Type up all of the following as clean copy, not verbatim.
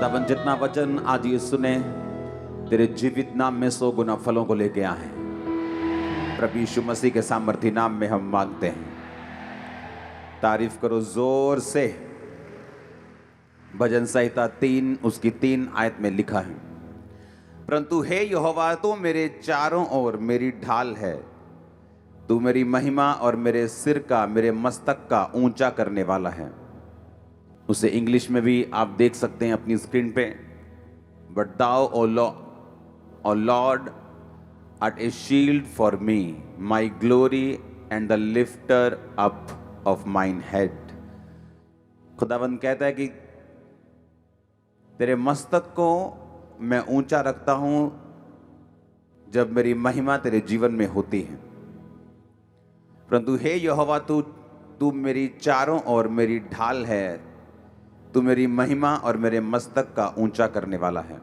खुदावन जितना वचन आज ये सुने तेरे जीवित नाम में 100 गुना फलों को लेके आए। प्रभु यीशु मसीह के सामर्थी नाम में हम मांगते हैं। तारीफ करो जोर से। भजन संहिता 3 उसकी 3 आयत में लिखा है, परंतु हे यहोवा तू मेरे चारों ओर मेरी ढाल है, तू मेरी महिमा और मेरे सिर का, मेरे मस्तक का ऊंचा करने वाला है। उसे इंग्लिश में भी आप देख सकते हैं अपनी स्क्रीन पे। But thou O Lord art a shield for me, my glory and the lifter up of mine head. खुदावंद कहता है कि तेरे मस्तक को मैं ऊंचा रखता हूं जब मेरी महिमा तेरे जीवन में होती है। परंतु हे यहोवा तू मेरी चारों ओर मेरी ढाल है, तू मेरी महिमा और मेरे मस्तक का ऊंचा करने वाला है।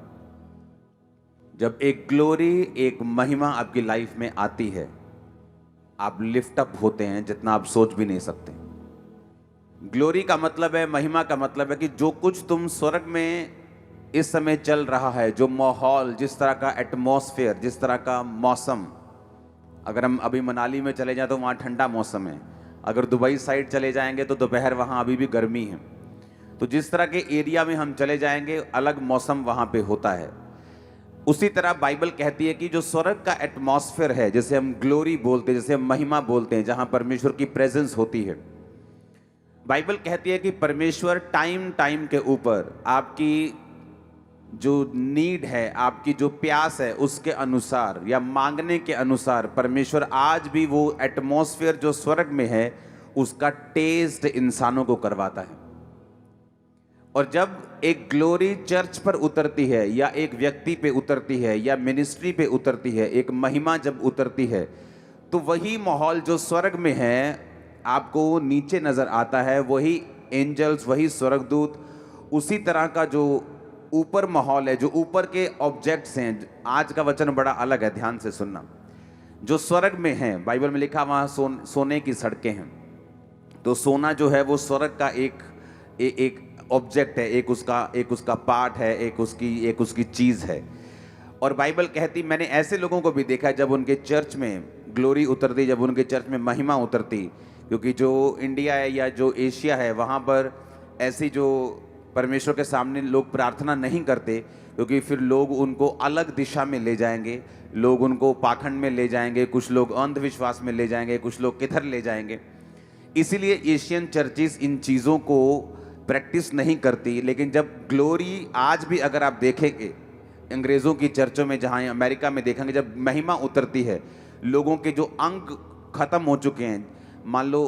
जब एक ग्लोरी, एक महिमा आपकी लाइफ में आती है, आप लिफ्ट अप होते हैं जितना आप सोच भी नहीं सकते। ग्लोरी का मतलब है, महिमा का मतलब है कि जो कुछ तुम स्वर्ग में इस समय चल रहा है, जो माहौल, जिस तरह का एटमॉस्फेयर, जिस तरह का मौसम। अगर हम अभी मनाली में चले जाएं तो वहाँ ठंडा मौसम है, अगर दुबई साइड चले जाएंगे तो दोपहर वहाँ अभी भी गर्मी है। तो जिस तरह के एरिया में हम चले जाएंगे अलग मौसम वहाँ पे होता है। उसी तरह बाइबल कहती है कि जो स्वर्ग का एटमॉस्फेयर है, जैसे हम ग्लोरी बोलते हैं, जैसे हम महिमा बोलते हैं, जहाँ परमेश्वर की प्रेजेंस होती है, बाइबल कहती है कि परमेश्वर टाइम टाइम के ऊपर आपकी जो नीड है, आपकी जो प्यास है, उसके अनुसार या मांगने के अनुसार परमेश्वर आज भी वो एटमॉस्फेयर जो स्वर्ग में है उसका टेस्ट इंसानों को करवाता है। और जब एक ग्लोरी चर्च पर उतरती है या एक व्यक्ति पे उतरती है या मिनिस्ट्री पे उतरती है, एक महिमा जब उतरती है, तो वही माहौल जो स्वर्ग में है आपको नीचे नजर आता है। वही एंजल्स, वही स्वर्गदूत, उसी तरह का जो ऊपर माहौल है, जो ऊपर के ऑब्जेक्ट्स हैं। आज का वचन बड़ा अलग है, ध्यान से सुनना। जो स्वर्ग में है, बाइबल में लिखा वहाँ सोने की सड़कें हैं। तो सोना जो है वो स्वर्ग का एक ऑब्जेक्ट है, एक उसका पार्ट है, एक उसकी चीज़ है। और बाइबल कहती, मैंने ऐसे लोगों को भी देखा है जब उनके चर्च में ग्लोरी उतरती, जब उनके चर्च में महिमा उतरती, क्योंकि जो इंडिया है या जो एशिया है वहाँ पर ऐसी जो परमेश्वर के सामने लोग प्रार्थना नहीं करते, क्योंकि फिर लोग उनको अलग दिशा में ले जाएंगे, लोग उनको पाखंड में ले जाएंगे, कुछ लोग अंधविश्वास में ले जाएंगे, कुछ लोग किधर ले जाएंगे। इसीलिए एशियन चर्चेस इन चीज़ों को प्रैक्टिस नहीं करती। लेकिन जब ग्लोरी, आज भी अगर आप देखेंगे अंग्रेज़ों की चर्चों में, जहाँ अमेरिका में देखेंगे, जब महिमा उतरती है, लोगों के जो अंग खत्म हो चुके हैं, मान लो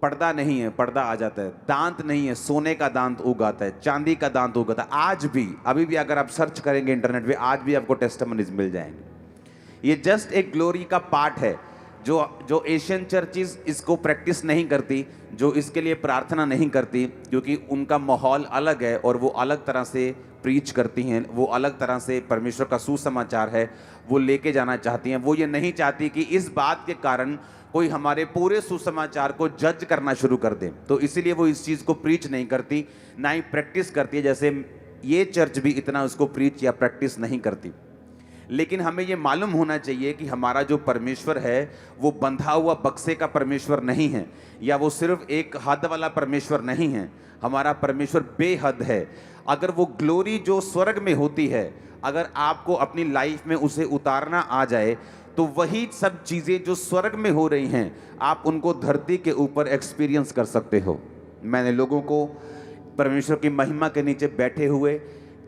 पर्दा नहीं है, पर्दा आ जाता है, दांत नहीं है, सोने का दांत उग आता है, चांदी का दांत उग आता है। आज भी, अभी भी अगर आप सर्च करेंगे इंटरनेट पे, आज भी आपको टेस्टिमनीज मिल जाएंगे। ये जस्ट एक ग्लोरी का पार्ट है जो एशियन चर्चेस इसको प्रैक्टिस नहीं करती, जो इसके लिए प्रार्थना नहीं करती, क्योंकि उनका माहौल अलग है और वो अलग तरह से प्रीच करती हैं, वो अलग तरह से परमेश्वर का सुसमाचार है वो लेके जाना चाहती हैं। वो ये नहीं चाहती कि इस बात के कारण कोई हमारे पूरे सुसमाचार को जज करना शुरू कर दे, तो इसीलिए वो इस चीज़ को प्रीच नहीं करती, ना ही प्रैक्टिस करती है। जैसे ये चर्च भी इतना उसको प्रीच या प्रैक्टिस नहीं करती। लेकिन हमें ये मालूम होना चाहिए कि हमारा जो परमेश्वर है वो बंधा हुआ बक्से का परमेश्वर नहीं है, या वो सिर्फ एक हद वाला परमेश्वर नहीं है। हमारा परमेश्वर बेहद है। अगर वो ग्लोरी जो स्वर्ग में होती है, अगर आपको अपनी लाइफ में उसे उतारना आ जाए, तो वही सब चीज़ें जो स्वर्ग में हो रही हैं आप उनको धरती के ऊपर एक्सपीरियंस कर सकते हो। मैंने लोगों को परमेश्वर की महिमा के नीचे बैठे हुए,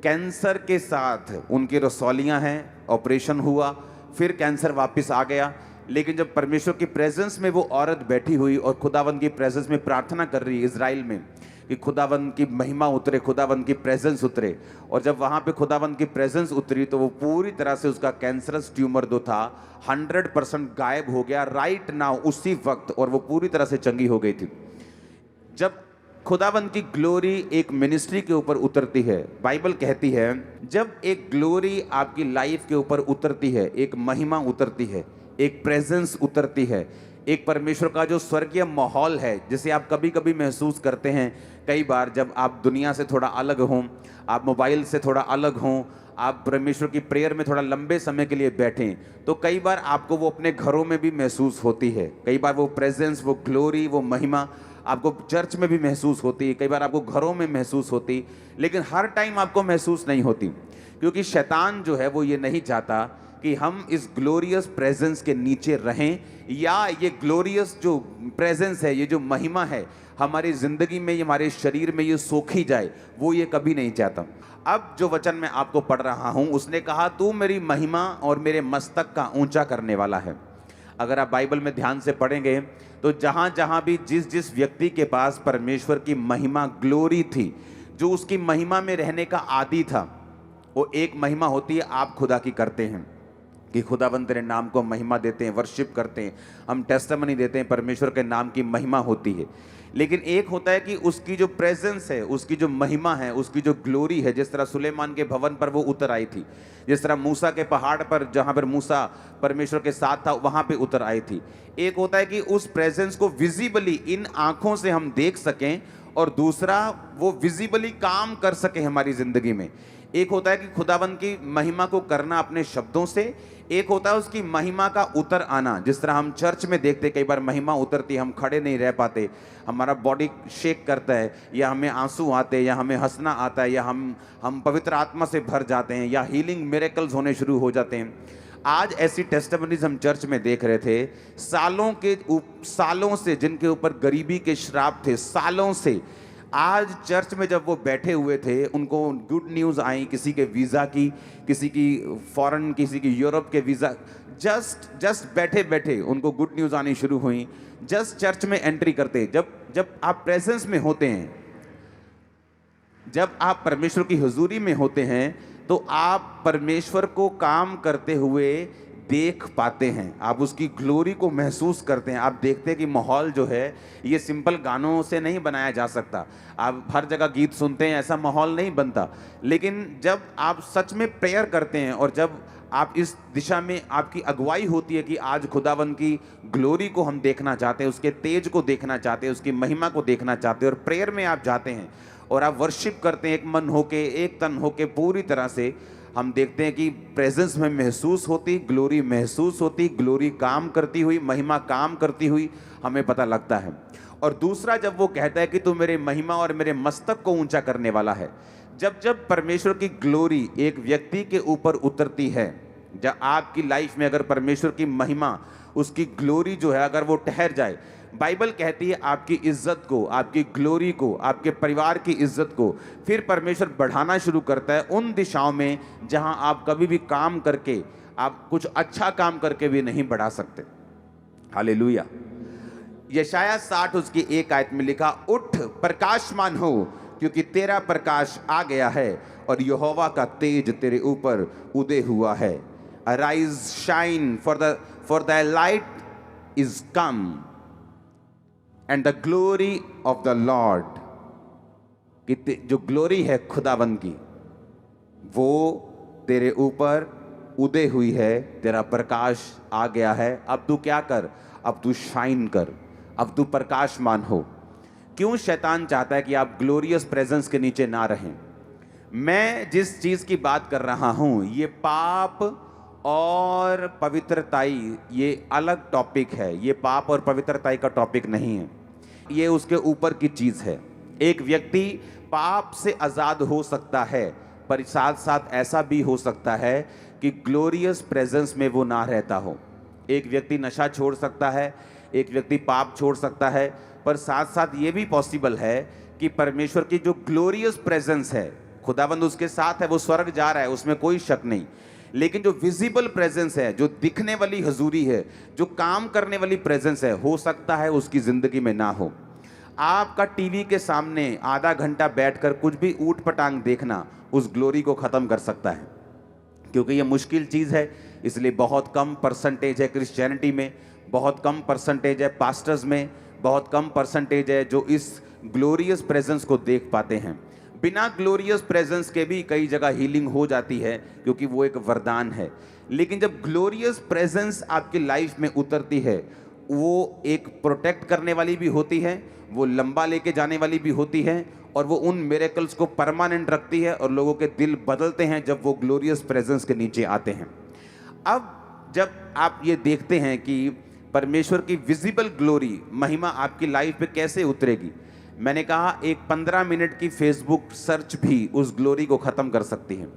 कैंसर के साथ उनकी रसौलियां हैं, ऑपरेशन हुआ, फिर कैंसर वापस आ गया, लेकिन जब परमेश्वर की प्रेजेंस में वो औरत बैठी हुई और खुदावंद की प्रेजेंस में प्रार्थना कर रही है इजराइल में कि खुदावंद की महिमा उतरे, खुदावंद की प्रेजेंस उतरे, और जब वहाँ पे खुदावंद की प्रेजेंस उतरी तो वो पूरी तरह से उसका कैंसरस ट्यूमर जो था 100% गायब हो गया राइट नाउ, उसी वक्त, और वो पूरी तरह से चंगी हो गई थी। जब खुदावंद की ग्लोरी एक मिनिस्ट्री के ऊपर उतरती है, बाइबल कहती है जब एक ग्लोरी आपकी लाइफ के ऊपर उतरती है, एक महिमा उतरती है, एक प्रेजेंस उतरती है, एक परमेश्वर का जो स्वर्गीय माहौल है, जिसे आप कभी कभी महसूस करते हैं, कई बार जब आप दुनिया से थोड़ा अलग हों, आप मोबाइल से थोड़ा अलग हों, आप परमेश्वर की प्रेयर में थोड़ा लंबे समय के लिए बैठें, तो कई बार आपको वो अपने घरों में भी महसूस होती है। कई बार वो प्रेजेंस, वो ग्लोरी, वो महिमा आपको चर्च में भी महसूस होती है, कई बार आपको घरों में महसूस होती, लेकिन हर टाइम आपको महसूस नहीं होती, क्योंकि शैतान जो है वो ये नहीं चाहता कि हम इस ग्लोरियस प्रेजेंस के नीचे रहें, या ये ग्लोरियस जो प्रेजेंस है, ये जो महिमा है हमारी ज़िंदगी में, हमारे शरीर में ये सोखी जाए, वो ये कभी नहीं चाहता। अब जो वचन मैं आपको पढ़ रहा हूँ, उसने कहा तू मेरी महिमा और मेरे मस्तक का ऊंचा करने वाला है। अगर आप बाइबल में ध्यान से पढ़ेंगे तो जहाँ जहाँ भी जिस जिस व्यक्ति के पास परमेश्वर की महिमा, ग्लोरी थी, जो उसकी महिमा में रहने का आदी था, वो एक महिमा होती है आप खुदा की करते हैं कि खुदावंद तेरे नाम को महिमा देते हैं, वर्शिप करते हैं, हम टेस्टिमनी देते हैं, परमेश्वर के नाम की महिमा होती है। लेकिन एक होता है कि उसकी जो प्रेजेंस है, उसकी जो महिमा है, उसकी जो ग्लोरी है, जिस तरह सुलेमान के भवन पर वो उतर आई थी, जिस तरह मूसा के पहाड़ पर जहाँ पर मूसा परमेश्वर के साथ था वहाँ पे उतर आई थी। एक होता है कि उस प्रेजेंस को विजिबली इन आँखों से हम देख सकें, और दूसरा वो विजिबली काम कर सके हमारी ज़िंदगी में। एक होता है कि खुदावंद की महिमा को करना अपने शब्दों से, एक होता है उसकी महिमा का उतर आना। जिस तरह हम चर्च में देखते कई बार महिमा उतरती, हम खड़े नहीं रह पाते, हमारा बॉडी शेक करता है, या हमें आंसू आते हैं, या हमें हंसना आता है, या हम पवित्र आत्मा से भर जाते हैं, या हीलिंग मिरेकल्स होने शुरू हो जाते हैं। आज ऐसी टेस्टिमनीज हम चर्च में देख रहे थे, सालों से जिनके ऊपर गरीबी के श्राप थे, सालों से, आज चर्च में जब वो बैठे हुए थे, उनको गुड न्यूज़ आई, किसी के वीज़ा की, किसी की फॉरेन, किसी की यूरोप के वीज़ा, जस्ट बैठे बैठे उनको गुड न्यूज़ आनी शुरू हुई। जस्ट चर्च में एंट्री करते, जब आप प्रेजेंस में होते हैं, जब आप परमेश्वर की हुजूरी में होते हैं, तो आप परमेश्वर को काम करते हुए देख पाते हैं, आप उसकी ग्लोरी को महसूस करते हैं। आप देखते हैं कि माहौल जो है ये सिंपल गानों से नहीं बनाया जा सकता। आप हर जगह गीत सुनते हैं, ऐसा माहौल नहीं बनता। लेकिन जब आप सच में प्रेयर करते हैं, और जब आप इस दिशा में आपकी अगुवाई होती है कि आज खुदावन की ग्लोरी को हम देखना चाहते हैं, उसके तेज को देखना चाहते हैं, उसकी महिमा को देखना चाहते हैं, और प्रेयर में आप जाते हैं और आप वर्शिप करते हैं एक मन होके, एक तन होके, पूरी तरह से, हम देखते हैं कि प्रेजेंस में महसूस होती, ग्लोरी महसूस होती, ग्लोरी काम करती हुई, महिमा काम करती हुई हमें पता लगता है। और दूसरा, जब वो कहता है कि तू मेरे महिमा और मेरे मस्तक को ऊंचा करने वाला है, जब परमेश्वर की ग्लोरी एक व्यक्ति के ऊपर उतरती है, जब आपकी लाइफ में अगर परमेश्वर की महिमा, उसकी ग्लोरी जो है अगर वो ठहर जाए, बाइबल कहती है आपकी इज्जत को, आपकी ग्लोरी को, आपके परिवार की इज्जत को फिर परमेश्वर बढ़ाना शुरू करता है उन दिशाओं में जहां आप कभी भी काम करके, आप कुछ अच्छा काम करके भी नहीं बढ़ा सकते। हालेलुया। यशाया 60 उसकी 1 आयत में लिखा, उठ प्रकाशमान हो, क्योंकि तेरा प्रकाश आ गया है और यहोवा का तेज तेरे ऊपर उदय हुआ है। Arise shine, for the light is come and the glory of the Lord, कि जो ग्लोरी है खुदावंद की, वो तेरे ऊपर उदय हुई है, तेरा प्रकाश आ गया है। अब तू क्या कर, अब तू शाइन कर, अब तू प्रकाशमान हो। क्यों शैतान चाहता है कि आप ग्लोरियस प्रेजेंस के नीचे ना रहें? मैं जिस चीज की बात कर रहा हूं, ये पाप और पवित्रताई, ये अलग टॉपिक है। ये पाप और पवित्रताई का टॉपिक नहीं है, ये उसके ऊपर की चीज है। एक व्यक्ति पाप से आजाद हो सकता है, पर साथ साथ ऐसा भी हो सकता है कि ग्लोरियस प्रेजेंस में वो ना रहता हो। एक व्यक्ति नशा छोड़ सकता है, एक व्यक्ति पाप छोड़ सकता है, पर साथ साथ ये भी पॉसिबल है कि परमेश्वर की जो ग्लोरियस प्रेजेंस है, खुदावंद उसके साथ है, वो स्वर्ग जा रहा है, उसमें कोई शक नहीं। लेकिन जो विजिबल प्रेजेंस है, जो दिखने वाली हजूरी है, जो काम करने वाली प्रेजेंस है, हो सकता है उसकी जिंदगी में ना हो। आपका टीवी के सामने आधा घंटा बैठकर कुछ भी ऊट पटांग देखना उस ग्लोरी को खत्म कर सकता है, क्योंकि ये मुश्किल चीज़ है। इसलिए बहुत कम परसेंटेज है क्रिश्चियनिटी में, बहुत कम परसेंटेज है पास्टर्स में, बहुत कम परसेंटेज है जो इस ग्लोरियस प्रेजेंस को देख पाते हैं। बिना ग्लोरियस प्रेजेंस के भी कई जगह हीलिंग हो जाती है, क्योंकि वो एक वरदान है। लेकिन जब ग्लोरियस प्रेजेंस आपकी लाइफ में उतरती है, वो एक प्रोटेक्ट करने वाली भी होती है, वो लंबा लेके जाने वाली भी होती है, और वो उन मिरेकल्स को परमानेंट रखती है और लोगों के दिल बदलते हैं जब वो ग्लोरियस प्रेजेंस के नीचे आते हैं। अब जब आप ये देखते हैं कि परमेश्वर की विजिबल ग्लोरी, महिमा आपकी लाइफ पे कैसे उतरेगी, मैंने कहा एक 15 मिनट की फेसबुक सर्च भी उस ग्लोरी को ख़त्म कर सकती है।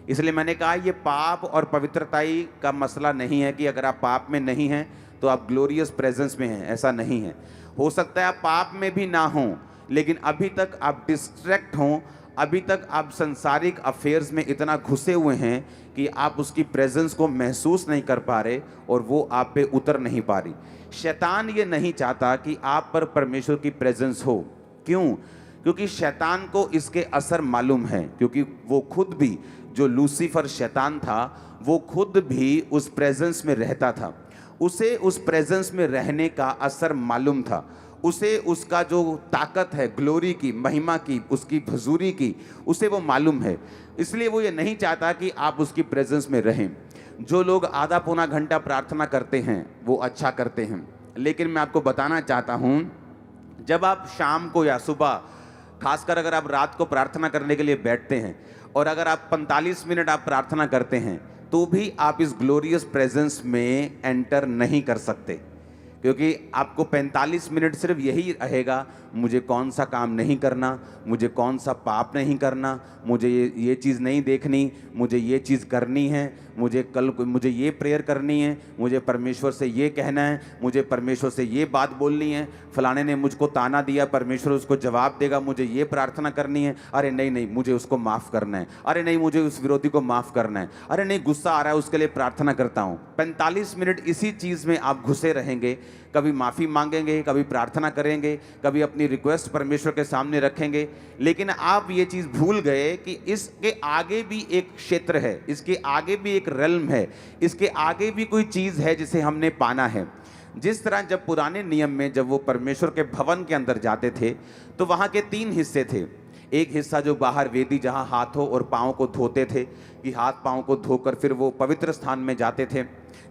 इसलिए मैंने कहा ये पाप और पवित्रताई का मसला नहीं है कि अगर आप पाप में नहीं हैं तो आप ग्लोरियस प्रेजेंस में हैं, ऐसा नहीं है। हो सकता है आप पाप में भी ना हों, लेकिन अभी तक आप डिस्ट्रैक्ट हों, अभी तक आप संसारिक अफेयर्स में इतना घुसे हुए हैं कि आप उसकी प्रेजेंस को महसूस नहीं कर पा रहे और वो आप पे उतर नहीं पा रही। शैतान ये नहीं चाहता कि आप पर परमेश्वर की प्रेजेंस हो। क्यों? क्योंकि शैतान को इसके असर मालूम है, क्योंकि वो खुद भी, जो लूसीफर शैतान था, वो खुद भी उस प्रेजेंस में रहता था। उसे उस प्रेजेंस में रहने का असर मालूम था। उसे उसका जो ताकत है ग्लोरी की, महिमा की, उसकी हुजूरी की, उसे वो मालूम है। इसलिए वो ये नहीं चाहता कि आप उसकी प्रेजेंस में रहें। जो लोग आधा पौना घंटा प्रार्थना करते हैं वो अच्छा करते हैं, लेकिन मैं आपको बताना चाहता हूँ, जब आप शाम को या सुबह, खासकर अगर आप रात को प्रार्थना करने के लिए बैठते हैं और अगर आप 45 मिनट आप प्रार्थना करते हैं तो भी आप इस ग्लोरियस प्रेजेंस में एंटर नहीं कर सकते, क्योंकि आपको 45 मिनट सिर्फ यही रहेगा, मुझे कौन सा काम नहीं करना, मुझे कौन सा पाप नहीं करना, मुझे ये चीज़ नहीं देखनी, मुझे ये चीज़ करनी है, मुझे ये प्रेयर करनी है, मुझे परमेश्वर से ये कहना है, मुझे परमेश्वर से ये बात बोलनी है, फलाने ने मुझको ताना दिया, परमेश्वर उसको जवाब देगा, मुझे ये प्रार्थना करनी है, अरे नहीं नहीं मुझे उसको माफ़ करना है, अरे नहीं मुझे उस विरोधी को माफ़ करना है, अरे नहीं गुस्सा आ रहा है उसके लिए प्रार्थना करता हूँ। 45 मिनट इसी चीज़ में आप घुसे रहेंगे, कभी माफ़ी मांगेंगे, कभी प्रार्थना करेंगे, कभी अपनी रिक्वेस्ट परमेश्वर के सामने रखेंगे, लेकिन आप ये चीज़ भूल गए कि इसके आगे भी एक क्षेत्र है, इसके आगे भी एक रेल्म है, इसके आगे भी कोई चीज़ है जिसे हमने पाना है। जिस तरह जब पुराने नियम में जब वो परमेश्वर के भवन के अंदर जाते थे तो वहाँ के 3 हिस्से थे। एक हिस्सा जो बाहर वेदी, जहाँ हाथों और पाँव को धोते थे, कि हाथ पाँव को धोकर फिर वो पवित्र स्थान में जाते थे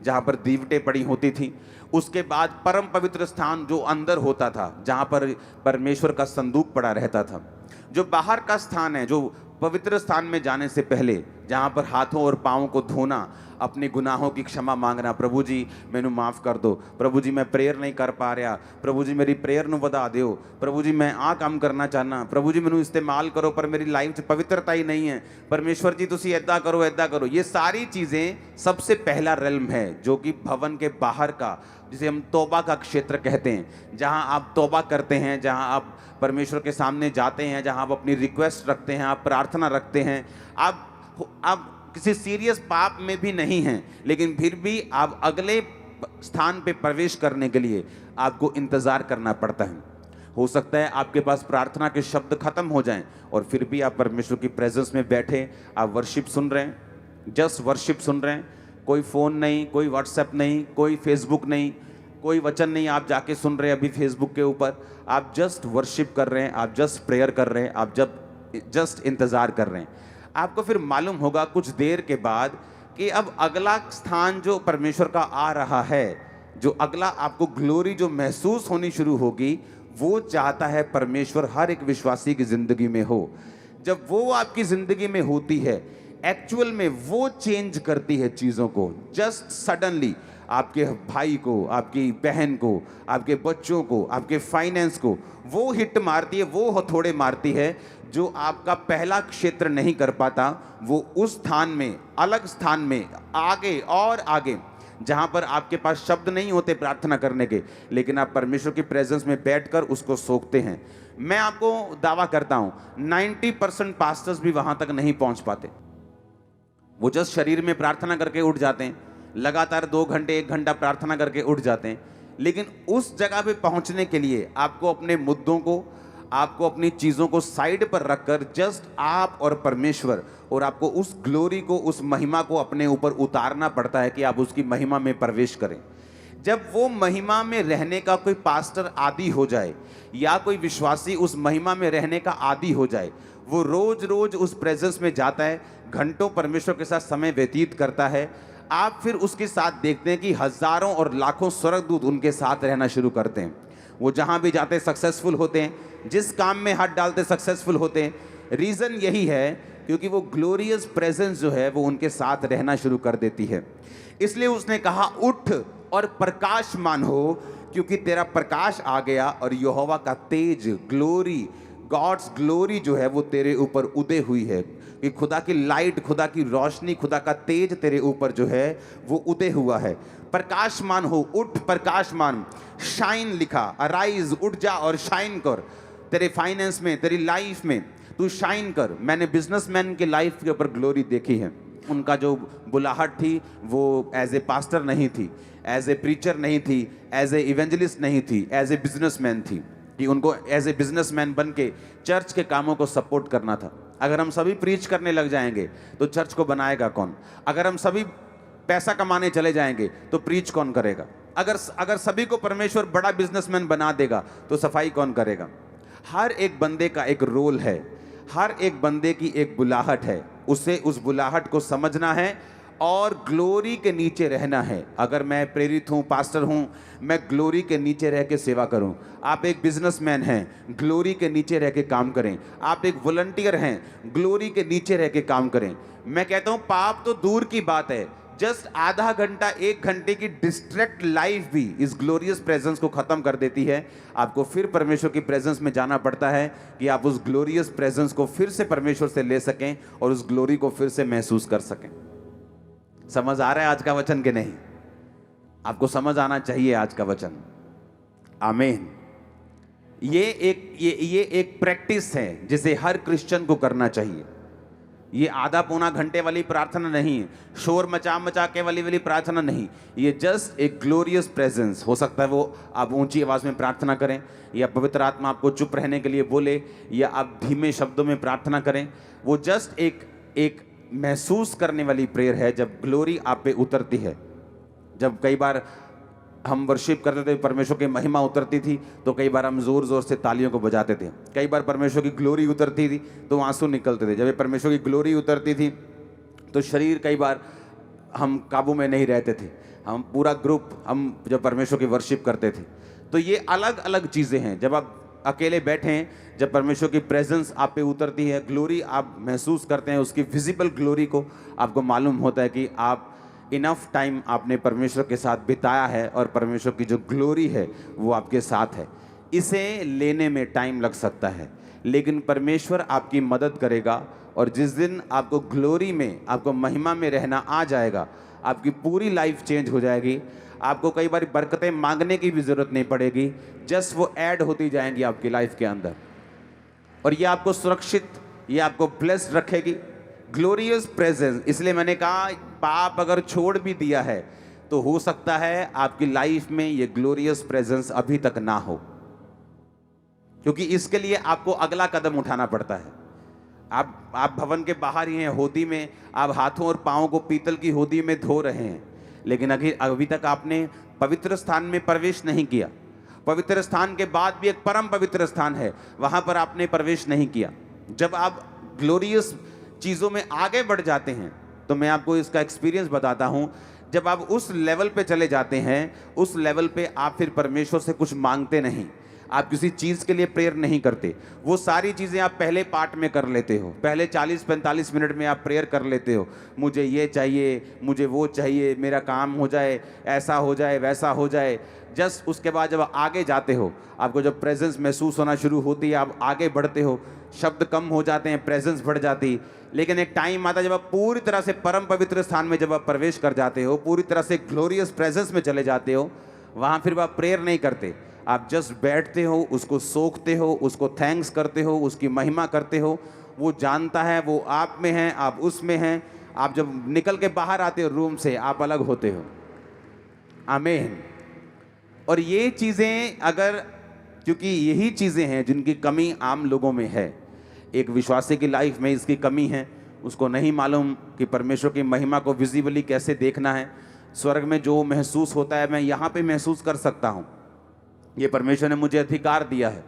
जहाँ पर दीवटें पड़ी होती थी। उसके बाद परम पवित्र स्थान जो अंदर होता था, जहाँ पर परमेश्वर का संदूक पड़ा रहता था। जो बाहर का स्थान है, जो पवित्र स्थान में जाने से पहले, जहाँ पर हाथों और पाँव को धोना, अपने गुनाहों की क्षमा मांगना, प्रभु जी मैनू माफ़ कर दो, प्रभु जी मैं प्रेयर नहीं कर पा रहा, प्रभु जी मेरी प्रेयर नू वधा दिओ, प्रभु जी मैं आ काम करना चाहना, प्रभु जी मैनू इस्तेमाल करो पर मेरी लाइफ च पवित्रता ही नहीं है, परमेश्वर जी तुसी ऐदा करो ऐदा करो। ये सारी चीज़ें सबसे पहला रेल्म है जो कि भवन के बाहर का, जिसे हम तौबा का क्षेत्र कहते हैं, जहाँ आप तौबा करते हैं, जहाँ आप परमेश्वर के सामने जाते हैं, जहाँ आप अपनी रिक्वेस्ट रखते हैं, आप प्रार्थना रखते हैं। आप किसी सीरियस पाप में भी नहीं हैं, लेकिन फिर भी आप अगले स्थान पे प्रवेश करने के लिए आपको इंतज़ार करना पड़ता है। हो सकता है आपके पास प्रार्थना के शब्द खत्म हो जाएं और फिर भी आप परमेश्वर की प्रेजेंस में बैठे, आप वर्शिप सुन रहे हैं, जस्ट वर्शिप सुन रहे हैं, कोई फ़ोन नहीं, कोई व्हाट्सएप नहीं, कोई फेसबुक नहीं, कोई वचन नहीं आप जाके सुन रहे हैं अभी फेसबुक के ऊपर, आप जस्ट वर्शिप कर रहे हैं, आप जस्ट प्रेयर कर रहे हैं, आप जस्ट इंतज़ार कर रहे हैं। आपको फिर मालूम होगा कुछ देर के बाद कि अब अगला स्थान जो परमेश्वर का आ रहा है, जो अगला आपको ग्लोरी जो महसूस होनी शुरू होगी, वो चाहता है परमेश्वर हर एक विश्वासी की ज़िंदगी में हो। जब वो आपकी ज़िंदगी में होती है, एक्चुअल में वो चेंज करती है चीज़ों को। जस्ट सडनली आपके भाई को, आपकी बहन को, आपके बच्चों को, आपके फाइनेंस को वो हिट मारती है, वो हथौड़े मारती है जो आपका पहला क्षेत्र नहीं कर पाता। वो उस स्थान में, अलग स्थान में, आगे और आगे, जहाँ पर आपके पास शब्द नहीं होते प्रार्थना करने के, लेकिन आप परमेश्वर की प्रेजेंस में बैठकर उसको सोखते हैं। मैं आपको दावा करता हूँ 90% पास्टर्स भी वहाँ तक नहीं पहुँच पाते। वो जस्ट शरीर में प्रार्थना करके उठ जाते हैं, लगातार 2 घंटे 1 घंटा प्रार्थना करके उठ जाते हैं, लेकिन उस जगह पे पहुंचने के लिए आपको अपने मुद्दों को, आपको अपनी चीज़ों को साइड पर रखकर जस्ट आप और परमेश्वर, और आपको उस ग्लोरी को, उस महिमा को अपने ऊपर उतारना पड़ता है कि आप उसकी महिमा में प्रवेश करें। जब वो महिमा में रहने का कोई पास्टर आदी हो जाए या कोई विश्वासी उस महिमा में रहने का आदी हो जाए, वो रोज रोज उस प्रेजेंस में जाता है, घंटों परमेश्वर के साथ समय व्यतीत करता है, आप फिर उसके साथ देखते हैं कि हजारों और लाखों स्वर्गदूत उनके साथ रहना शुरू करते हैं। वो जहां भी जाते सक्सेसफुल होते हैं, जिस काम में हाथ डालते सक्सेसफुल होते हैं। रीजन यही है क्योंकि वो ग्लोरियस प्रेजेंस जो है वो उनके साथ रहना शुरू कर देती है। इसलिए उसने कहा उठ और प्रकाशमान हो, क्योंकि तेरा प्रकाश आ गया और यहोवा का तेज, ग्लोरी, गॉड्स ग्लोरी जो है वो तेरे ऊपर उदय हुई है। कि खुदा की लाइट, खुदा की रोशनी, खुदा का तेज तेरे ऊपर जो है वो उदय हुआ है। प्रकाशमान हो, उठ प्रकाशमान, शाइन लिखा, अराइज, उठ जा और शाइन कर। तेरे फाइनेंस में, तेरी लाइफ में तू शाइन कर। मैंने बिजनेसमैन की लाइफ के ऊपर ग्लोरी देखी है। उनका जो बुलाहट थी वो एज ए पास्टर नहीं थी, एज ए प्रीचर नहीं थी, एज ए इवेंजलिस्ट नहीं थी, एज ए बिजनेसमैन थी। कि उनको एज ए बिजनेसमैन बन के चर्च के कामों को सपोर्ट करना था। अगर हम सभी प्रीच करने लग जाएंगे तो चर्च को बनाएगा कौन? अगर हम सभी पैसा कमाने चले जाएंगे तो प्रीच कौन करेगा? अगर सभी को परमेश्वर बड़ा बिजनेसमैन बना देगा तो सफाई कौन करेगा? हर एक बंदे का एक रोल है, हर एक बंदे की एक बुलाहट है। उसे उस बुलाहट को समझना है और ग्लोरी के नीचे रहना है। अगर मैं प्रेरित हूँ, पास्टर हूँ, मैं ग्लोरी के नीचे रह के सेवा करूँ। आप एक बिजनेसमैन हैं, ग्लोरी के नीचे रह के काम करें। आप एक वॉलंटियर हैं, ग्लोरी के नीचे रह के काम करें। मैं कहता हूँ पाप तो दूर की बात है, जस्ट आधा घंटा, 1 घंटे की डिस्ट्रैक्ट लाइफ भी इस ग्लोरियस प्रेजेंस को खत्म कर देती है। आपको फिर परमेश्वर की प्रेजेंस में जाना पड़ता है कि आप उस ग्लोरियस प्रेजेंस को फिर से परमेश्वर से ले सकें और उस ग्लोरी को फिर से महसूस कर सकें। समझ आ रहा है आज का वचन के नहीं? आपको समझ आना चाहिए आज का वचन। आमीन। ये एक प्रैक्टिस है जिसे हर क्रिश्चियन को करना चाहिए। ये आधा पौना घंटे वाली प्रार्थना नहीं है, शोर मचा के वाली प्रार्थना नहीं। ये जस्ट एक ग्लोरियस प्रेजेंस। हो सकता है वो आप ऊंची आवाज में प्रार्थना करें, या पवित्र आत्मा आपको चुप रहने के लिए बोले, या आप धीमे शब्दों में प्रार्थना करें। वो जस्ट एक महसूस करने वाली प्रेयर है जब ग्लोरी आप पे उतरती है। जब कई बार हम वर्शिप करते थे, परमेश्वर की महिमा उतरती थी, तो कई बार हम जोर जोर से तालियों को बजाते थे। कई बार परमेश्वर की ग्लोरी उतरती थी तो आंसू निकलते थे। जब ये परमेश्वर की ग्लोरी उतरती थी तो शरीर कई बार हम काबू में नहीं रहते थे। हम पूरा ग्रुप हम जब परमेश्वर की वर्शिप करते थे। तो ये अलग अलग चीज़ें हैं। जब आप अकेले बैठे हैं, जब परमेश्वर की प्रेजेंस आप पे उतरती है, ग्लोरी आप महसूस करते हैं, उसकी विजिबल ग्लोरी को, आपको मालूम होता है कि आप इनफ टाइम आपने परमेश्वर के साथ बिताया है और परमेश्वर की जो ग्लोरी है वो आपके साथ है। इसे लेने में टाइम लग सकता है, लेकिन परमेश्वर आपकी मदद करेगा। और जिस दिन आपको ग्लोरी में, आपको महिमा में रहना आ जाएगा, आपकी पूरी लाइफ चेंज हो जाएगी। आपको कई बार बरकतें मांगने की भी जरूरत नहीं पड़ेगी, जस्ट वो ऐड होती जाएंगी आपकी लाइफ के अंदर। और ये आपको सुरक्षित, ये आपको ब्लेस्ड रखेगी। Glorious presence. इसलिए मैंने कहा पाप अगर छोड़ भी दिया है तो हो सकता है आपकी लाइफ में ये ग्लोरियस प्रेजेंस अभी तक ना हो, क्योंकि इसके लिए आपको अगला कदम उठाना पड़ता है। आप भवन के बाहर ही हैं, होदी में आप हाथों और पाँव को पीतल की होदी में धो रहे हैं, लेकिन अभी तक आपने पवित्र स्थान में प्रवेश नहीं किया। पवित्र स्थान के बाद भी एक परम पवित्र स्थान है, वहां पर आपने प्रवेश नहीं किया। जब आप ग्लोरियस चीज़ों में आगे बढ़ जाते हैं, तो मैं आपको इसका एक्सपीरियंस बताता हूं, जब आप उस लेवल पे चले जाते हैं, उस लेवल पे आप फिर परमेश्वर से कुछ मांगते नहीं, आप किसी चीज़ के लिए प्रेयर नहीं करते। वो सारी चीज़ें आप पहले पार्ट में कर लेते हो, पहले 40-45 मिनट में आप प्रेयर कर लेते हो। मुझे ये चाहिए, मुझे वो चाहिए, मेरा काम हो जाए, ऐसा हो जाए, वैसा हो जाए। जस्ट उसके बाद जब आगे जाते हो, आपको जब प्रेजेंस महसूस होना शुरू होती है, आप आगे बढ़ते हो, शब्द कम हो जाते हैं, प्रेजेंस बढ़ जाती। लेकिन एक टाइम आता है जब आप पूरी तरह से परम पवित्र स्थान में जब आप प्रवेश कर जाते हो, पूरी तरह से ग्लोरियस प्रेजेंस में चले जाते हो, वहाँ फिर आप प्रेयर नहीं करते, आप जस्ट बैठते हो, उसको सोखते हो, उसको थैंक्स करते हो, उसकी महिमा करते हो। वो जानता है वो आप में है, आप उसमें हैं। आप जब निकल के बाहर आते हो रूम से, आप अलग होते हो। आमीन। और ये चीज़ें अगर, क्योंकि यही चीज़ें हैं जिनकी कमी आम लोगों में है। एक विश्वासी की लाइफ में इसकी कमी है, उसको नहीं मालूम कि परमेश्वर की महिमा को विजिबली कैसे देखना है। स्वर्ग में जो महसूस होता है मैं यहाँ पे महसूस कर सकता हूँ, ये परमेश्वर ने मुझे अधिकार दिया है।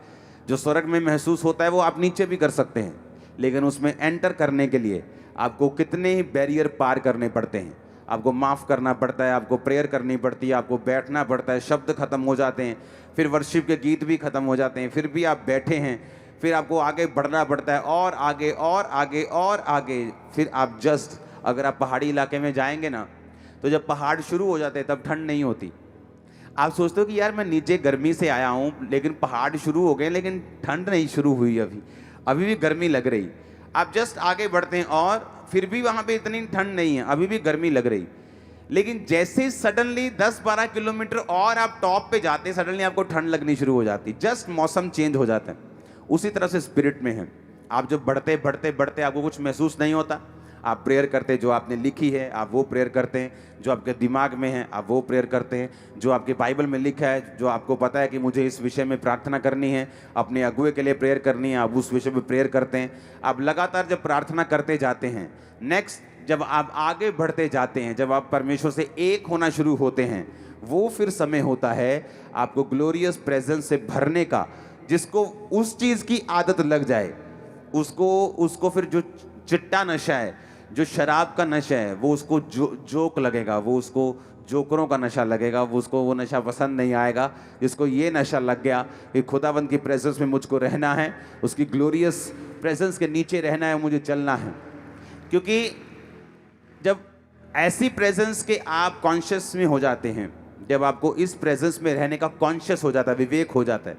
जो स्वर्ग में महसूस होता है वो आप नीचे भी कर सकते हैं, लेकिन उसमें एंटर करने के लिए आपको कितने ही बैरियर पार करने पड़ते हैं। आपको माफ़ करना पड़ता है, आपको प्रेयर करनी पड़ती है, आपको बैठना पड़ता है, शब्द खत्म हो जाते हैं, फिर वर्शिप के गीत भी खत्म हो जाते हैं, फिर भी आप बैठे हैं, फिर आपको आगे बढ़ना पड़ता है और आगे और आगे और आगे। फिर आप जस्ट अगर आप पहाड़ी इलाके में जाएंगे ना, तो जब पहाड़ शुरू हो जाते हैं तब ठंड नहीं होती। आप सोचते हो कि यार मैं नीचे गर्मी से आया हूँ, लेकिन पहाड़ शुरू हो गए, लेकिन ठंड नहीं शुरू हुई अभी, अभी भी गर्मी लग रही। आप जस्ट आगे बढ़ते हैं और फिर भी वहाँ पे इतनी ठंड नहीं है, अभी भी गर्मी लग रही। लेकिन जैसे सडनली 10-12 किलोमीटर और आप टॉप पे जाते हैं, सडनली आपको ठंड लगनी शुरू हो जाती, जस्ट मौसम चेंज हो जाता है। उसी तरह से स्पिरिट में है, आप जब बढ़ते बढ़ते बढ़ते आपको कुछ महसूस नहीं होता, आप प्रेयर करते हैं, जो आपने लिखी है आप वो प्रेयर करते हैं, जो आपके दिमाग में है आप वो प्रेयर करते हैं, जो आपके बाइबल में लिखा है, जो आपको पता है कि मुझे इस विषय में प्रार्थना करनी है, अपने अगुए के लिए प्रेयर करनी है, आप उस विषय में प्रेयर करते हैं। आप लगातार जब प्रार्थना करते जाते हैं, नेक्स्ट जब आप आगे बढ़ते जाते हैं, जब आप परमेश्वर से एक होना शुरू होते हैं, वो फिर समय होता है आपको ग्लोरियस प्रेजेंस से भरने का। जिसको उस चीज़ की आदत लग जाए, उसको फिर जो चिट्टा नशा है, जो शराब का नशा है, वो उसको जोक लगेगा, वो उसको जोकरों का नशा लगेगा, वो नशा पसंद नहीं आएगा। जिसको ये नशा लग गया कि खुदावंद की प्रेजेंस में मुझको रहना है, उसकी ग्लोरियस प्रेजेंस के नीचे रहना है, मुझे चलना है। क्योंकि जब ऐसी प्रेजेंस के आप कॉन्शियस में हो जाते हैं, जब आपको इस प्रेजेंस में रहने का कॉन्शियस हो जाता है, विवेक हो जाता है,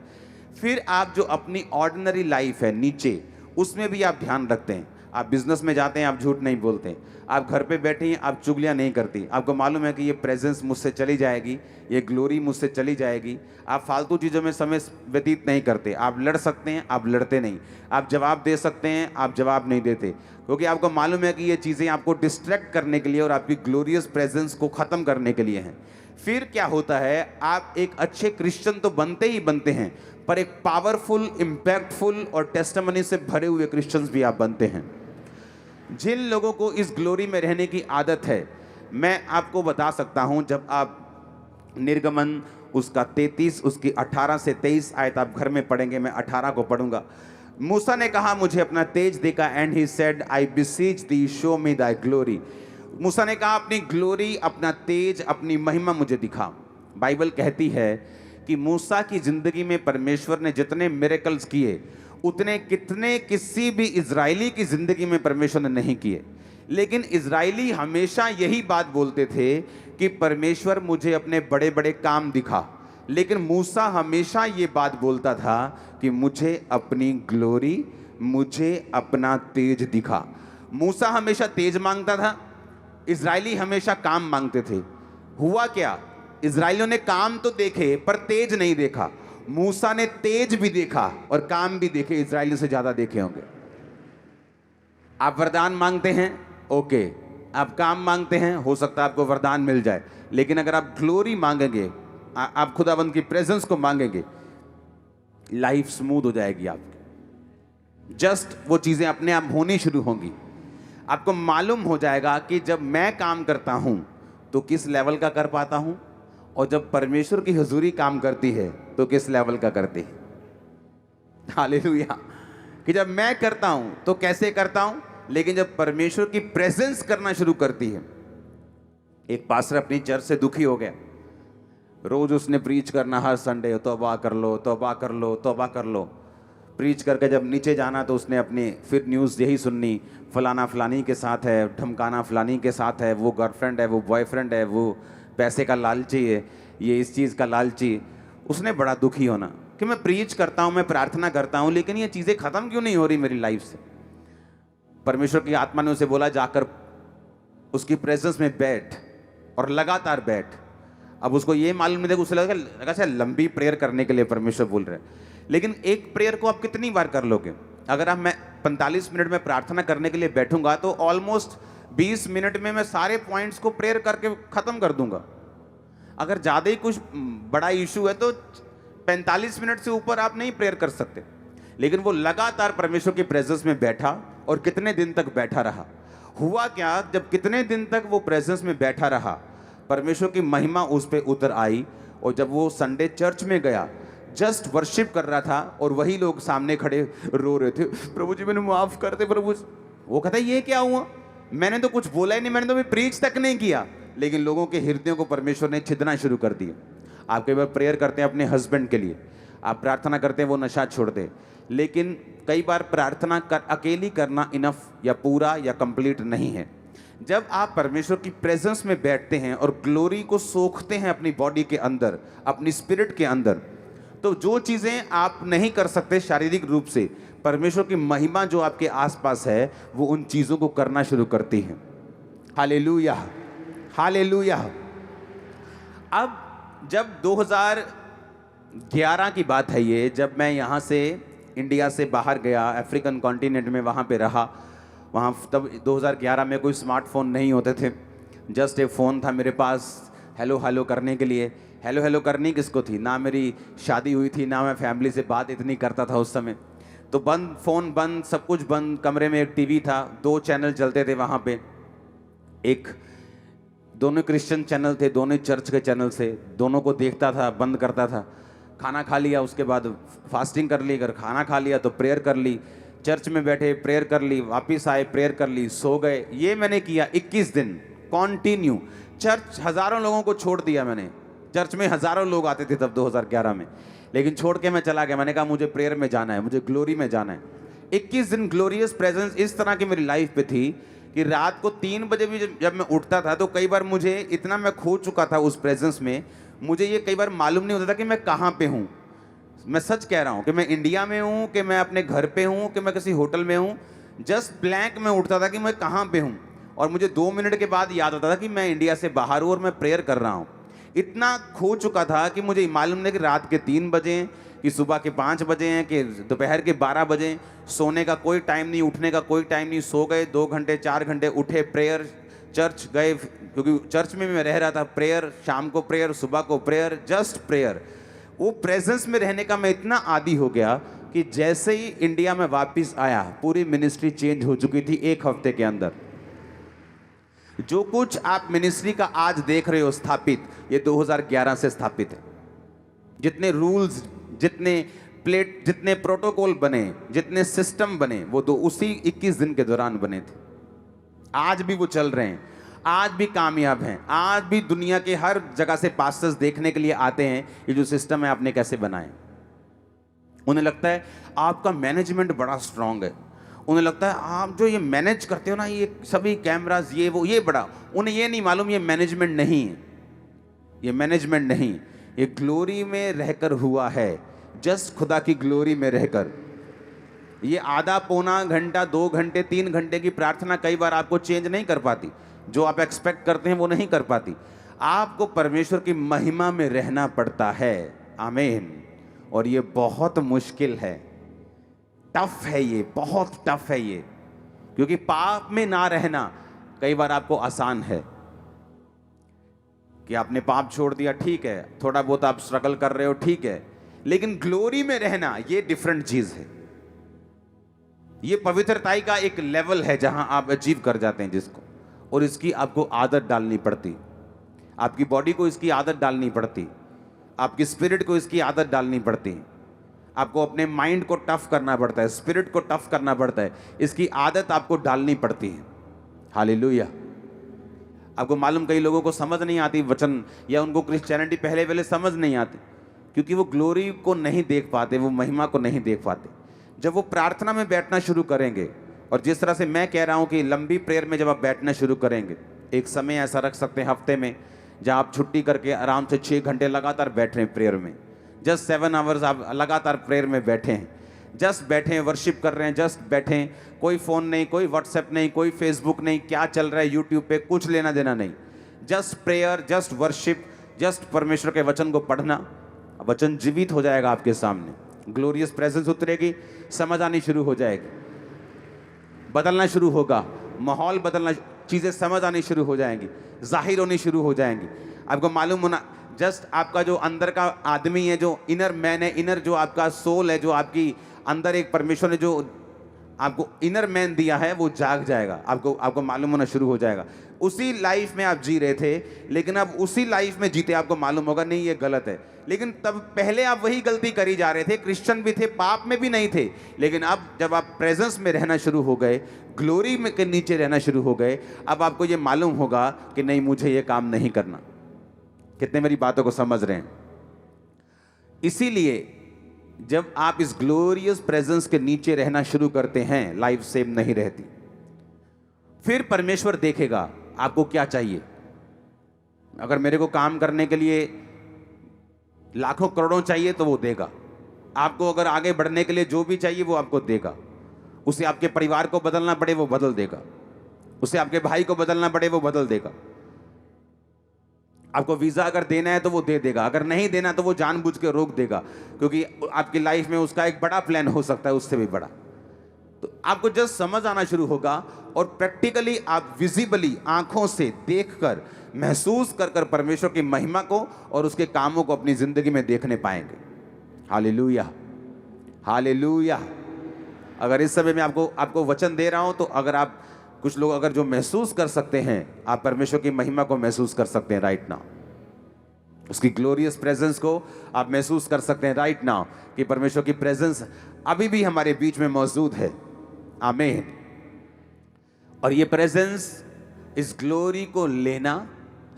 फिर आप जो अपनी ऑर्डिनरी लाइफ है नीचे, उसमें भी आप ध्यान रखते हैं। आप बिजनेस में जाते हैं, आप झूठ नहीं बोलते, आप घर पे बैठे हैं, आप चुगलियां नहीं करती, आपको मालूम है कि ये प्रेजेंस मुझसे चली जाएगी, ये ग्लोरी मुझसे चली जाएगी। आप फालतू चीज़ों में समय व्यतीत नहीं करते, आप लड़ सकते हैं, आप लड़ते नहीं, आप जवाब दे सकते हैं, आप जवाब नहीं देते, क्योंकि आपको मालूम है कि ये चीज़ें आपको डिस्ट्रैक्ट करने के लिए और आपकी ग्लोरियस प्रेजेंस को ख़त्म करने के लिए हैं। फिर क्या होता है, आप एक अच्छे क्रिश्चियन तो बनते ही बनते हैं, पर एक पावरफुल, इम्पैक्टफुल और टेस्टिमनी से भरे हुए क्रिश्चियंस भी आप बनते हैं। जिन लोगों को इस ग्लोरी में रहने की आदत है, मैं आपको बता सकता हूं, जब आप निर्गमन उसका 33 उसकी 18 से 23 आयत आप घर में पढ़ेंगे, मैं 18 को पढ़ूंगा। मूसा ने कहा मुझे अपना तेज दिखा, and he said I beseech thee show me thy glory. मूसा ने कहा अपनी ग्लोरी, अपना तेज, अपनी महिमा मुझे दिखा। बाइबल कहती है कि मूसा की जिंदगी में परमेश्वर ने जितने मिरेकल्स किए, उतने कितने किसी भी इजरायली की जिंदगी में परमेश्वर ने नहीं किए। लेकिन इजरायली हमेशा यही बात बोलते थे कि परमेश्वर मुझे अपने बड़े बड़े काम दिखा, लेकिन मूसा हमेशा ये बात बोलता था कि मुझे अपनी ग्लोरी, मुझे अपना तेज दिखा। मूसा हमेशा तेज मांगता था, इजरायली हमेशा काम मांगते थे। हुआ क्या, इजरायलियों ने काम तो देखे पर तेज नहीं देखा। मूसा ने तेज भी देखा और काम भी देखे, इजरायलियों से ज्यादा देखे होंगे। आप वरदान मांगते हैं, ओके, आप काम मांगते हैं, हो सकता है आपको वरदान मिल जाए, लेकिन अगर आप ग्लोरी मांगेंगे, आप खुदाबंद की प्रेजेंस को मांगेंगे, लाइफ स्मूथ हो जाएगी आपकी। जस्ट वो चीजें अपने आप होनी शुरू होंगी। आपको मालूम हो जाएगा कि जब मैं काम करता हूं तो किस लेवल का कर पाता हूं, और जब परमेश्वर की हुजूरी काम करती है तो किस लेवल का करती है। हालेलुया। कि जब मैं करता हूं तो कैसे करता हूं, लेकिन जब परमेश्वर की प्रेजेंस करना शुरू करती है। एक पास्टर अपनी चर्च से दुखी हो गया, रोज उसने प्रीच करना हर संडे, तौबा कर लो, तौबा कर लो, तौबा कर लो। प्रीच करके जब नीचे जाना तो उसने अपनी फिर न्यूज़ यही सुननी, फलाना फलानी के साथ है, धमकाना फलानी के साथ है, वो गर्लफ्रेंड है, वो बॉयफ्रेंड है, वो पैसे का लालची है, ये इस चीज़ का लालची। उसने बड़ा दुखी होना कि मैं प्रीच करता हूँ, मैं प्रार्थना करता हूँ, लेकिन ये चीज़ें ख़त्म क्यों नहीं हो रही मेरी लाइफ से। परमेश्वर की आत्मा ने उसे बोला, जाकर उसकी प्रेजेंस में बैठ और लगातार बैठ। अब उसको ये मालूम नहीं था, उसे लगा शायद लंबी प्रेयर करने के लिए परमेश्वर बोल रहे हैं, लेकिन एक प्रेयर को आप कितनी बार कर लोगे। अगर आप मैं 45 मिनट में प्रार्थना करने के लिए बैठूंगा तो ऑलमोस्ट 20 मिनट में मैं सारे पॉइंट्स को प्रेयर करके ख़त्म कर दूंगा। अगर ज़्यादा ही कुछ बड़ा इशू है तो 45 मिनट से ऊपर आप नहीं प्रेयर कर सकते। लेकिन वो लगातार परमेश्वर की प्रेजेंस में बैठा, और कितने दिन तक बैठा रहा। हुआ क्या, जब कितने दिन तक वो प्रेजेंस में बैठा रहा, परमेश्वर की महिमा उस पर उतर आई। और जब वो संडे चर्च में गया, जस्ट वर्शिप कर रहा था, और वही लोग सामने खड़े रो रहे थे, प्रभु जी मैंने माफ़ कर दे प्रभु। वो कहता है ये क्या हुआ, मैंने तो कुछ बोला ही नहीं, मैंने तो अभी प्रीच तक नहीं किया, लेकिन लोगों के हृदयों को परमेश्वर ने छिदना शुरू कर दिया। आप कई बार प्रेयर करते हैं अपने हस्बैंड के लिए, आप प्रार्थना करते हैं वो नशा छोड़ दे, लेकिन कई बार प्रार्थना अकेली करना इनफ या पूरा या कंप्लीट नहीं है। जब आप परमेश्वर की प्रेजेंस में बैठते हैं और ग्लोरी को सोखते हैं अपनी बॉडी के अंदर, अपनी स्पिरिट के अंदर, तो जो चीज़ें आप नहीं कर सकते शारीरिक रूप से, परमेश्वर की महिमा जो आपके आसपास है वो उन चीज़ों को करना शुरू करती है। Hallelujah, hallelujah. अब जब 2011 की बात है ये, जब मैं यहाँ से इंडिया से बाहर गया, अफ्रीकन कॉन्टिनेंट में वहाँ पे रहा, वहाँ तब 2011 में कोई स्मार्टफोन नहीं होते थे, जस्ट एक फ़ोन था मेरे पास हेलो हेलो करने के लिए। हेलो हेलो करनी किसको थी, ना मेरी शादी हुई थी, ना मैं फैमिली से बात इतनी करता था उस समय, तो बंद, फ़ोन बंद, सब कुछ बंद। कमरे में एक टीवी था, 2 चैनल चलते थे वहाँ पे, एक दोनों क्रिश्चियन चैनल थे, दोनों चर्च के चैनल से, दोनों को देखता था, बंद करता था। खाना खा लिया, उसके बाद फास्टिंग कर ली, अगर खाना खा लिया तो प्रेयर कर ली, चर्च में बैठे प्रेयर कर ली, वापस आए प्रेयर कर ली, सो गए। ये मैंने किया 21 दिन कॉन्टिन्यू। चर्च हज़ारों लोगों को छोड़ दिया मैंने, चर्च में हज़ारों लोग आते थे तब 2011 में, लेकिन छोड़ के मैं चला गया। मैंने कहा मुझे प्रेयर में जाना है, मुझे ग्लोरी में जाना है। 21 दिन ग्लोरियस प्रेजेंस इस तरह की मेरी लाइफ पे थी कि रात को 3 बजे भी जब मैं उठता था तो कई बार मुझे इतना मैं खो चुका था उस प्रेजेंस में, मुझे ये कई बार मालूम नहीं होता था कि मैं कहाँ पे हूँ। मैं सच कह रहा हूँ कि मैं इंडिया में हूँ, कि मैं अपने घर पे हूँ, कि मैं किसी होटल में हूँ। जस्ट ब्लैंक में उठता था कि मैं कहाँ पे हूँ, और मुझे 2 मिनट के बाद याद आता था कि मैं इंडिया से बाहर हूँ और मैं प्रेयर कर रहा हूँ। इतना खो चुका था कि मुझे मालूम नहीं कि रात के 3 बजे हैं, कि सुबह के 5 बजे हैं, कि दोपहर के 12 बजे। सोने का कोई टाइम नहीं, उठने का कोई टाइम नहीं। सो गए 2 घंटे 4 घंटे, उठे प्रेयर, चर्च गए, क्योंकि चर्च में मैं रह रहा था, प्रेयर, शाम को प्रेयर, सुबह को प्रेयर, जस्ट प्रेयर। वो प्रेजेंस में रहने का मैं इतना आदी हो गया कि जैसे ही इंडिया में वापस आया, पूरी मिनिस्ट्री चेंज हो चुकी थी 1 हफ्ते के अंदर। जो कुछ आप मिनिस्ट्री का आज देख रहे हो स्थापित, ये 2011 से स्थापित है। जितने रूल्स, जितने प्लेट, जितने प्रोटोकॉल बने, जितने सिस्टम बने, वो उसी 21 दिन के दौरान बने थे। आज भी वो चल रहे हैं, आज भी कामयाब हैं, आज भी दुनिया के हर जगह से पास्टर्स देखने के लिए आते हैं ये जो सिस्टम है आपने कैसे बनाए। उन्हें लगता है आपका मैनेजमेंट बड़ा स्ट्रांग है, उन्हें लगता है आप जो ये मैनेज करते हो ना, ये सभी कैमरास, ये वो, ये बड़ा, उन्हें ये नहीं मालूम ये मैनेजमेंट नहीं है, ये मैनेजमेंट नहीं, ये ग्लोरी में रहकर हुआ है, जस्ट खुदा की ग्लोरी में रहकर। ये आधा पौना घंटा, 2 घंटे, 3 घंटे की प्रार्थना कई बार आपको चेंज नहीं कर पाती, जो आप एक्सपेक्ट करते हैं वो नहीं कर पाती। आपको परमेश्वर की महिमा में रहना पड़ता है। आमीन। और ये बहुत मुश्किल है, टफ है, ये बहुत टफ है ये, क्योंकि पाप में ना रहना कई बार आपको आसान है कि आपने पाप छोड़ दिया, ठीक है, थोड़ा बहुत आप स्ट्रगल कर रहे हो, ठीक है, लेकिन ग्लोरी में रहना ये डिफरेंट चीज है। ये पवित्रताई का एक लेवल है जहां आप अचीव कर जाते हैं जिसको, और इसकी आपको आदत डालनी पड़ती, आपकी बॉडी को इसकी आदत डालनी पड़ती, आपकी स्पिरिट को इसकी आदत डालनी पड़ती, आपको अपने माइंड को टफ करना पड़ता है, स्पिरिट को टफ करना पड़ता है, इसकी आदत आपको डालनी पड़ती है। हालेलुया। आपको मालूम कई लोगों को समझ नहीं आती वचन, या उनको क्रिश्चियनिटी पहले समझ नहीं आती, क्योंकि वो ग्लोरी को नहीं देख पाते, वो महिमा को नहीं देख पाते। जब वो प्रार्थना में बैठना शुरू करेंगे, और जिस तरह से मैं कह रहा हूँ कि लंबी प्रेयर में जब आप बैठना शुरू करेंगे, एक समय ऐसा रख सकते हैं हफ्ते में जहाँ आप छुट्टी करके आराम से 6 घंटे लगातार बैठ रहे हैं प्रेयर में, जस्ट 7 आवर्स आप लगातार प्रेयर में बैठे हैं, जस्ट बैठे हैं, वर्शिप कर रहे हैं, जस्ट बैठे हैं, कोई फ़ोन नहीं, कोई व्हाट्सएप नहीं, कोई फेसबुक नहीं, क्या चल रहा है यूट्यूब पे कुछ लेना देना नहीं, just prayer, just worship, just परमेश्वर के वचन को पढ़ना। वचन जीवित हो जाएगा आपके सामने, ग्लोरियस प्रेजेंस उतरेगी, समझ आनी शुरू हो जाएगी, बदलना शुरू होगा, माहौल बदलना, चीज़ें समझ आनी शुरू हो जाएंगी, जाहिर होनी शुरू हो जाएंगी। आपको मालूम होना, जस्ट आपका जो अंदर का आदमी है, जो इनर मैन है, इनर जो आपका सोल है, जो आपकी अंदर एक परमेश्वर ने जो आपको इनर मैन दिया है वो जाग जाएगा, आपको मालूम होना शुरू हो जाएगा। उसी लाइफ में आप जी रहे थे, लेकिन अब उसी लाइफ में जीते आपको मालूम होगा नहीं ये गलत है, लेकिन तब पहले आप वही गलती करी जा रहे थे, क्रिश्चियन भी थे, पाप में भी नहीं थे, लेकिन अब जब आप प्रेजेंस में रहना शुरू हो गए, ग्लोरी में के नीचे रहना शुरू हो गए, अब आपको ये मालूम होगा कि नहीं मुझे ये काम नहीं करना। कितने मेरी बातों को समझ रहे हैं? इसीलिए जब आप इस ग्लोरियस प्रेजेंस के नीचे रहना शुरू करते हैं, लाइफ सेम नहीं रहती। फिर परमेश्वर देखेगा आपको क्या चाहिए। अगर मेरे को काम करने के लिए लाखों करोड़ों चाहिए तो वो देगा आपको, अगर आगे बढ़ने के लिए जो भी चाहिए वो आपको देगा। उसे आपके परिवार को बदलना पड़े वो बदल देगा, उसे आपके भाई को बदलना पड़े वो बदल देगा। आपको वीजा अगर देना है तो वो दे देगा, अगर नहीं देना तो वो जानबूझ के रोक देगा, क्योंकि आपकी लाइफ में उसका एक बड़ा प्लान हो सकता है, उससे भी बड़ा। तो आपको जस्ट समझ आना शुरू होगा और प्रैक्टिकली आप विजिबली आंखों से देखकर, महसूस कर कर परमेश्वर की महिमा को और उसके कामों को अपनी जिंदगी में देखने पाएंगे। Hallelujah, hallelujah. अगर इस समय मैं आपको वचन दे रहा हूं तो अगर आप कुछ लोग अगर जो महसूस कर सकते हैं, आप परमेश्वर की महिमा को महसूस कर सकते हैं राइट नाउ, उसकी ग्लोरियस प्रेजेंस को आप महसूस कर सकते हैं राइट नाउ, कि परमेश्वर की प्रेजेंस अभी भी हमारे बीच में मौजूद है। आमीन। और ये प्रेजेंस, इस ग्लोरी को लेना,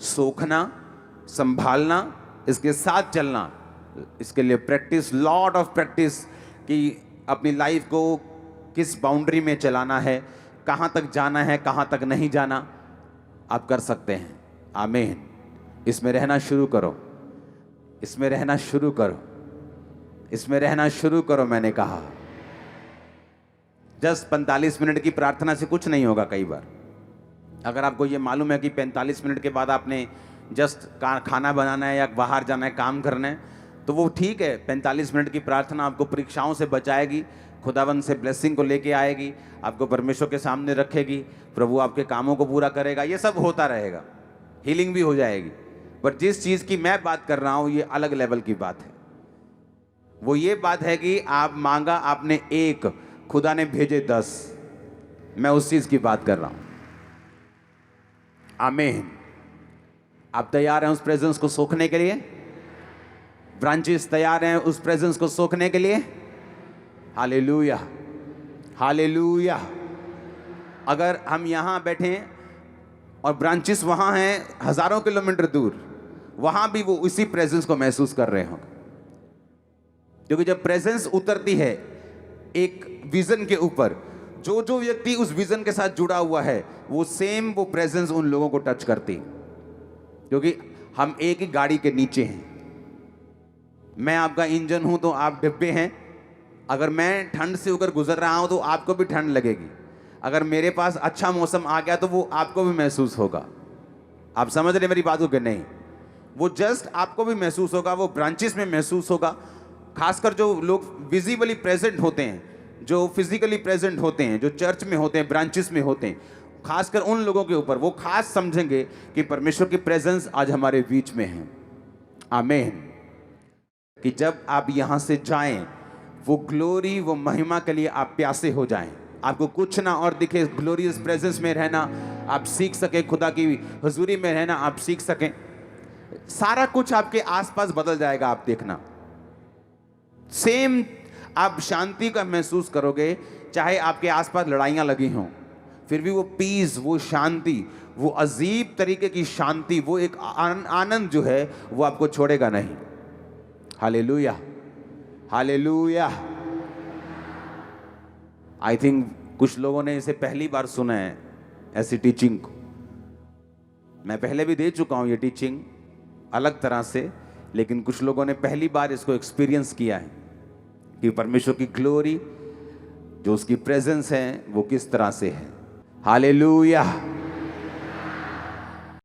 सोखना, संभालना, इसके साथ चलना, इसके लिए प्रैक्टिस, लॉट ऑफ प्रैक्टिस, कि अपनी लाइफ को किस बाउंड्री में चलाना है, कहाँ तक जाना है, कहाँ तक नहीं जाना, आप कर सकते हैं। आमीन। इसमें रहना शुरू करो, इसमें रहना शुरू करो, इसमें रहना शुरू करो। मैंने कहा जस्ट 45 मिनट की प्रार्थना से कुछ नहीं होगा। कई बार अगर आपको ये मालूम है कि 45 मिनट के बाद आपने जस्ट खाना बनाना है या बाहर जाना है, काम करना है, तो वो ठीक है। 45 मिनट की प्रार्थना आपको परीक्षाओं से बचाएगी, खुदावन से ब्लेसिंग को लेके आएगी, आपको परमेश्वर के सामने रखेगी, प्रभु आपके कामों को पूरा करेगा, ये सब होता रहेगा, हीलिंग भी हो जाएगी। पर जिस चीज़ की मैं बात कर रहा हूँ ये अलग लेवल की बात है। वो ये बात है कि आप मांगा आपने 1, खुदा ने भेजे 10। मैं उस चीज़ की बात कर रहा हूँ। आमीन। आप तैयार हैं उस प्रेजेंस को सोखने के लिए? ब्रांचेस तैयार हैं उस प्रेजेंस को सोखने के लिए? Hallelujah, hallelujah. अगर हम यहाँ बैठे और ब्रांचेस वहाँ हैं हज़ारों किलोमीटर दूर, वहाँ भी वो उसी प्रेजेंस को महसूस कर रहे होंगे, क्योंकि जब प्रेजेंस उतरती है एक विजन के ऊपर, जो जो व्यक्ति उस विजन के साथ जुड़ा हुआ है वो सेम वो प्रेजेंस उन लोगों को टच करती, क्योंकि हम एक ही गाड़ी के नीचे हैं। मैं आपका इंजन हूं तो आप डिब्बे हैं। अगर मैं ठंड से होकर गुजर रहा हूं तो आपको भी ठंड लगेगी। अगर मेरे पास अच्छा मौसम आ गया तो वो आपको भी महसूस होगा। आप समझ रहे मेरी बात को कि नहीं? वो जस्ट आपको भी महसूस होगा, वो ब्रांचेस में महसूस होगा। खासकर जो लोग विजिबली प्रेजेंट होते हैं, जो फिजिकली प्रेजेंट होते हैं, जो चर्च में होते हैं, ब्रांचेस में होते हैं, खासकर उन लोगों के ऊपर वो खास समझेंगे कि परमेश्वर की प्रेजेंस आज हमारे बीच में है। आमीन। कि जब आप यहाँ से जाएं, वो ग्लोरी, वो महिमा के लिए आप प्यासे हो जाएं, आपको कुछ ना और दिखे, ग्लोरियस प्रेजेंस में रहना आप सीख सके, खुदा की हुजूरी में रहना आप सीख सकें। सारा कुछ आपके आसपास बदल जाएगा, आप देखना। सेम आप शांति का महसूस करोगे, चाहे आपके आसपास लड़ाइयाँ लगी हों, फिर भी वो पीस, वो शांति, वो अजीब तरीके की शांति, वो एक आनंद जो है वो आपको छोड़ेगा नहीं। Hallelujah, hallelujah. आई थिंक कुछ लोगों ने इसे पहली बार सुना है, ऐसी टीचिंग को। मैं पहले भी दे चुका हूं ये टीचिंग अलग तरह से, लेकिन कुछ लोगों ने पहली बार इसको एक्सपीरियंस किया है कि परमेश्वर की ग्लोरी, जो उसकी प्रेजेंस है, वो किस तरह से है। हालेलुया।